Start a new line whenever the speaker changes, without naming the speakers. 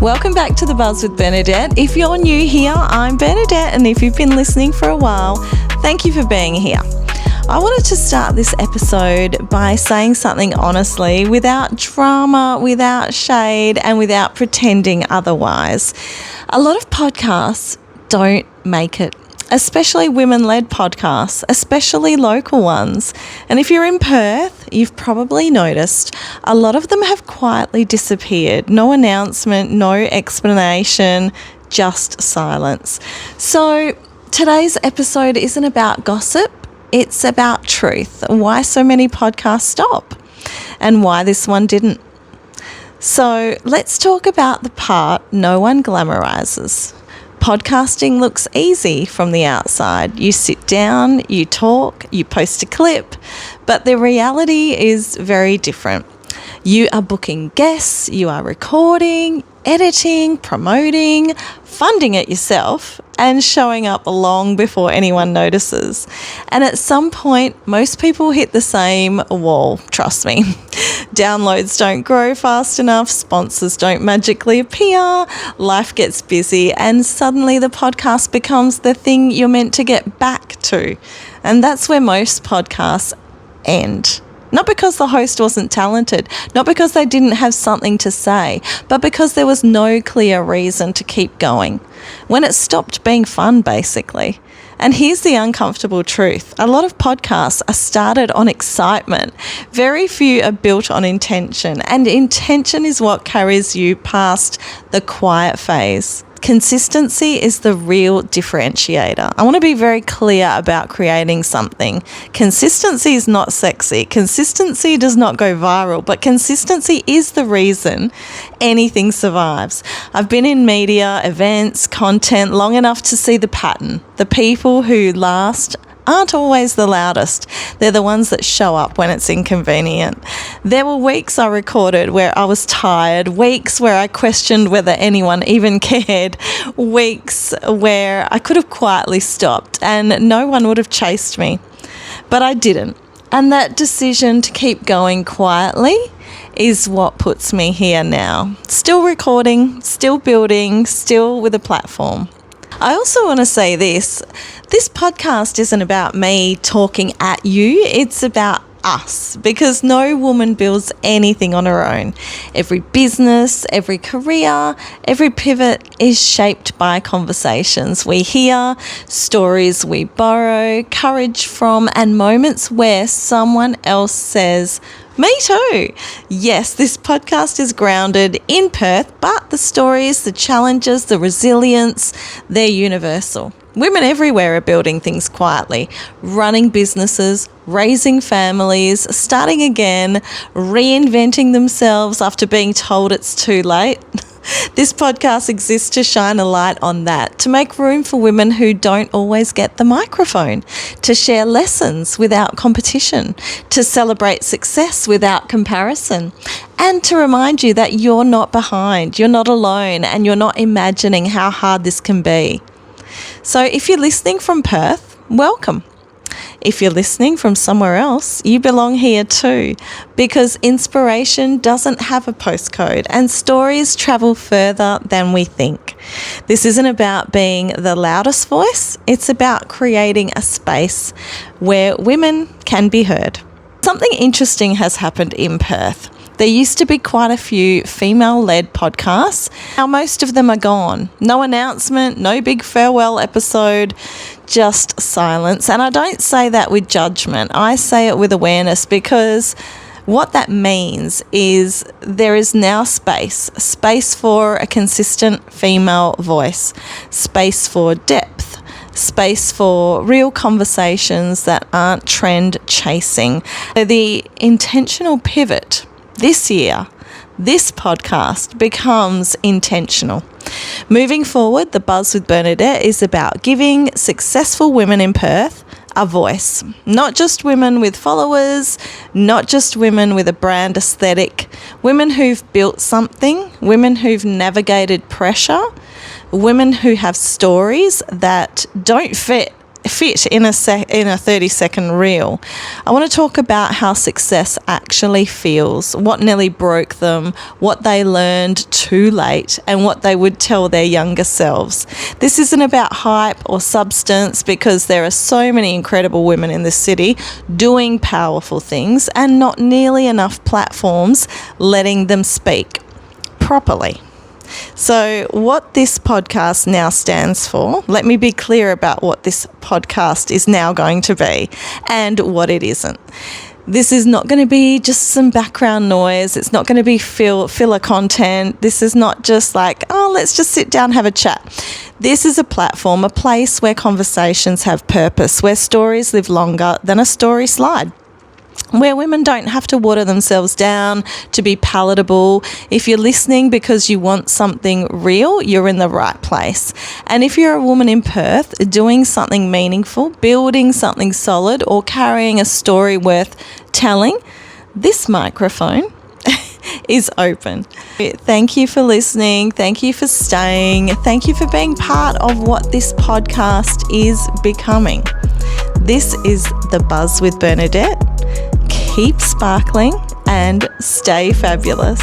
Welcome back to The Buzz with Bernadette. If you're new here, I'm Bernadette, and if you've been listening for a while, thank you for being here. I wanted to start this episode by saying something honestly, without drama, without shade, and without pretending otherwise. A lot of podcasts don't make it, especially women-led podcasts, especially local ones. And if you're in Perth, you've probably noticed a lot of them have quietly disappeared. No announcement, no explanation, just silence. So today's episode isn't about gossip, it's about truth. Why so many podcasts stop and why this one didn't. So let's talk about the part no one glamorizes. Podcasting looks easy from the outside. You sit down, you talk, you post a clip, but the reality is very different. You are booking guests, you are recording, editing, promoting, funding it yourself, and showing up long before anyone notices. And at some point, most people hit the same wall, trust me. Downloads don't grow fast enough, sponsors don't magically appear, life gets busy, and suddenly the podcast becomes the thing you're meant to get back to. And that's where most podcasts end. Not because the host wasn't talented, not because they didn't have something to say, but because there was no clear reason to keep going. When it stopped being fun, basically. And here's the uncomfortable truth. A lot of podcasts are started on excitement. Very few are built on intention, and intention is what carries you past the quiet phase. Consistency is the real differentiator. I want to be very clear about creating something. Consistency is not sexy. Consistency does not go viral, but consistency is the reason anything survives. I've been in media, events, content long enough to see the pattern. The people who last aren't always the loudest. They're the ones that show up when it's inconvenient. There were weeks I recorded where I was tired, weeks where I questioned whether anyone even cared, weeks where I could have quietly stopped and no one would have chased me. But I didn't. And that decision to keep going quietly is what puts me here now. Still recording, still building, still with a platform. I also want to say this podcast isn't about me talking at you, it's about us, because no woman builds anything on her own. Every business, every career, every pivot is shaped by conversations we hear, stories we borrow, courage from, and moments where someone else says, "Me too." Yes, this podcast is grounded in Perth, but the stories, the challenges, the resilience, they're universal. Women everywhere are building things quietly, running businesses, raising families, starting again, reinventing themselves after being told it's too late. This podcast exists to shine a light on that, to make room for women who don't always get the microphone, to share lessons without competition, to celebrate success without comparison, and to remind you that you're not behind, you're not alone, and you're not imagining how hard this can be. So if you're listening from Perth, welcome. If you're listening from somewhere else, you belong here too, because inspiration doesn't have a postcode and stories travel further than we think. This isn't about being the loudest voice, it's about creating a space where women can be heard. Something interesting has happened in Perth. There used to be quite a few female-led podcasts. Now most of them are gone. No announcement, no big farewell episode, just silence. And I don't say that with judgment. I say it with awareness, because what that means is there is now space for a consistent female voice, space for depth, space for real conversations that aren't trend chasing. So the intentional pivot this year, this podcast becomes intentional. Moving forward, The Buzz with Bernadette is about giving successful women in Perth a voice. Not just women with followers, not just women with a brand aesthetic, women who've built something, women who've navigated pressure, women who have stories that don't fit fit in a 30-second reel. I want to talk about how success actually feels, what nearly broke them, what they learned too late, and what they would tell their younger selves. This isn't about hype or substance, because there are so many incredible women in this city doing powerful things and not nearly enough platforms letting them speak properly. So what this podcast now stands for, let me be clear about what this podcast is now going to be and what it isn't. This is not going to be just some background noise. It's not going to be filler content. This is not just like, oh, let's just sit down and have a chat. This is a platform, a place where conversations have purpose, where stories live longer than a story slide, where women don't have to water themselves down to be palatable. If you're listening because you want something real, you're in the right place. And if you're a woman in Perth doing something meaningful, building something solid, or carrying a story worth telling, this microphone is open. Thank you for listening. Thank you for staying. Thank you for being part of what this podcast is becoming. This is The Buzz with Bernadette. Keep sparkling and stay fabulous.